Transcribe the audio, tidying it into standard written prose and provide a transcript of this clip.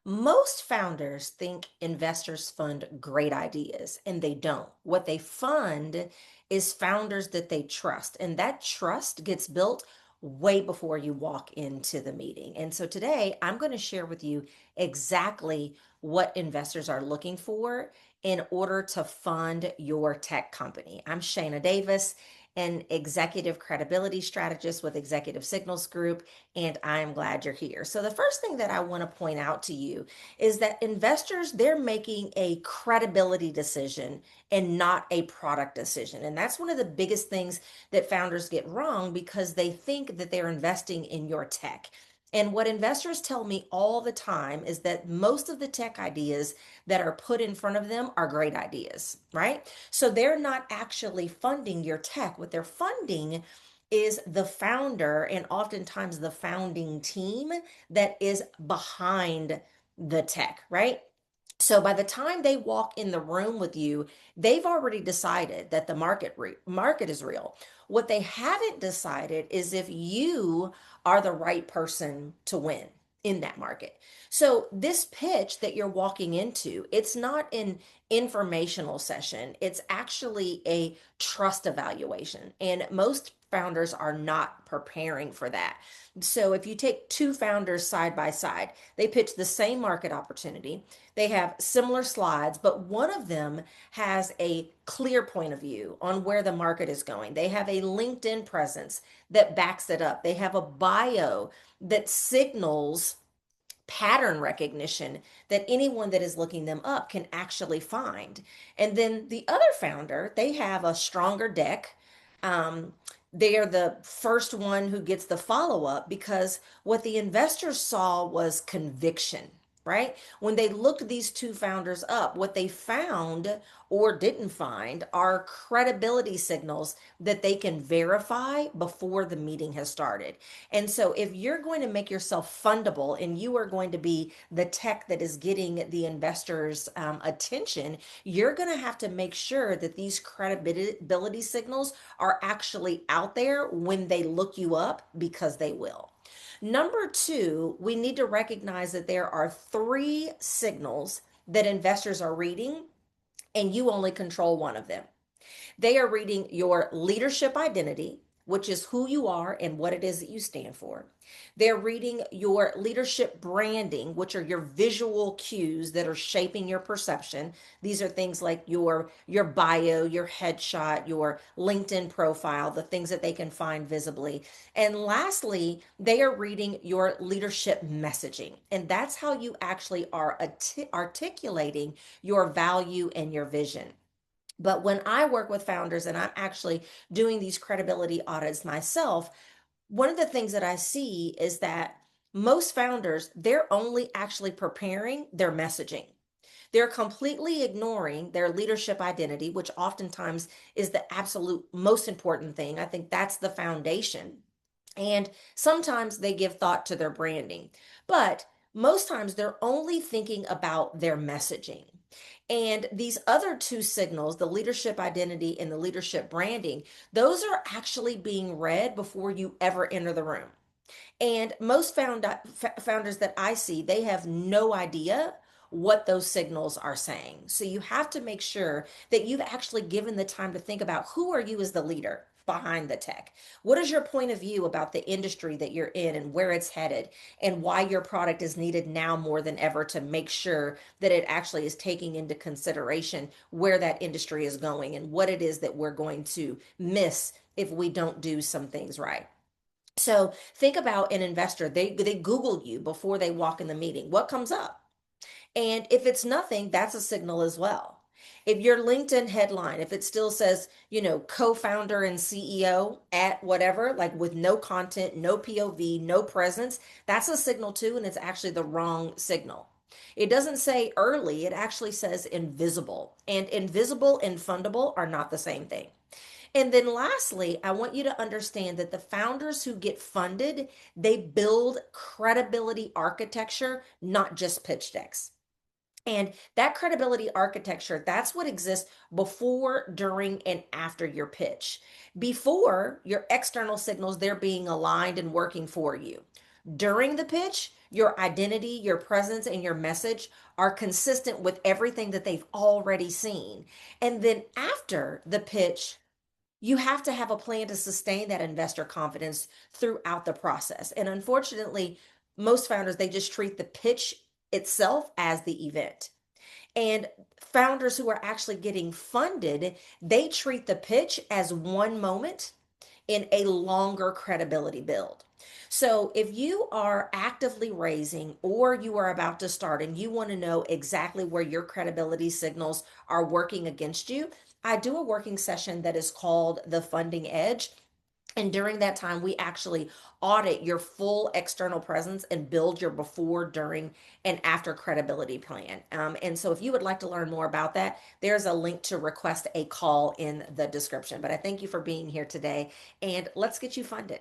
Most founders think investors fund great ideas, and they don't. What they fund is founders that they trust, and that trust gets built way before you walk into the meeting. And so today, I'm going to share with you exactly what investors are looking for in order to fund your tech company. I'm Shayna Davis, an executive credibility strategist with Executive Signals Group, and I'm glad you're here. So the first thing that I want to point out to you is that investors, they're making a credibility decision and not a product decision. And that's one of the biggest things that founders get wrong because they think that they're investing in your tech. And what investors tell me all the time is that most of the tech ideas that are put in front of them are great ideas, right? So they're not actually funding your tech. What they're funding is the founder and oftentimes the founding team that is behind the tech, right? So by the time they walk in the room with you, they've already decided that the market is real. What they haven't decided is if you are the right person to win in that market. So this pitch that you're walking into, it's not an informational session. It's actually a trust evaluation. And most founders are not preparing for that. So if you take two founders side by side, they pitch the same market opportunity. They have similar slides, but one of them has a clear point of view on where the market is going. They have a LinkedIn presence that backs it up. They have a bio that signals pattern recognition that anyone that is looking them up can actually find. And then the other founder, they have a stronger deck. Um, they are the first one who gets the follow up because what the investors saw was conviction, right? When they looked these two founders up, what they found or didn't find are credibility signals that they can verify before the meeting has started. And so, if you're going to make yourself fundable and you are going to be the tech that is getting the investors' attention, you're going to have to make sure that these credibility signals are actually out there when they look you up because they will. Number two, we need to recognize that there are three signals that investors are reading, and you only control one of them. They are reading your leadership identity, which is who you are and what it is that you stand for. They're reading your leadership branding, which are your visual cues that are shaping your perception. These are things like your bio, your headshot, your LinkedIn profile, the things that they can find visibly. And lastly, they are reading your leadership messaging. And that's how you actually are articulating your value and your vision. But when I work with founders and I'm actually doing these credibility audits myself, one of the things that I see is that most founders, they're only actually preparing their messaging. They're completely ignoring their leadership identity, which oftentimes is the absolute most important thing. I think that's the foundation. And sometimes they give thought to their branding, but most times they're only thinking about their messaging. And these other two signals, the leadership identity and the leadership branding, those are actually being read before you ever enter the room. And most founders that I see, they have no idea what those signals are saying. So you have to make sure that you've actually given the time to think about who are you as the leader behind the tech? What is your point of view about the industry that you're in and where it's headed and why your product is needed now more than ever to make sure that it actually is taking into consideration where that industry is going and what it is that we're going to miss if we don't do some things right. So think about an investor. They Google you before they walk in the meeting. What comes up? And if it's nothing, that's a signal as well. If your LinkedIn headline, if it still says, co-founder and CEO at whatever, like with no content, no POV, no presence, that's a signal too, and it's actually the wrong signal. It doesn't say early, it actually says invisible. And invisible and fundable are not the same thing. And then lastly, I want you to understand that the founders who get funded, they build credibility architecture, not just pitch decks. And that credibility architecture, that's what exists before, during, and after your pitch. Before, your external signals, they're being aligned and working for you. During the pitch, your identity, your presence, and your message are consistent with everything that they've already seen. And then after the pitch, you have to have a plan to sustain that investor confidence throughout the process. And unfortunately, most founders, they just treat the pitch itself as the event. And founders who are actually getting funded, they treat the pitch as one moment in a longer credibility build. So if you are actively raising or you are about to start and you want to know exactly where your credibility signals are working against you, I do a working session that is called the Funding Edge. And during that time, we actually audit your full external presence and build your before, during, and after credibility plan. And so, if you would like to learn more about that, there's a link to request a call in the description. But I thank you for being here today, and let's get you funded.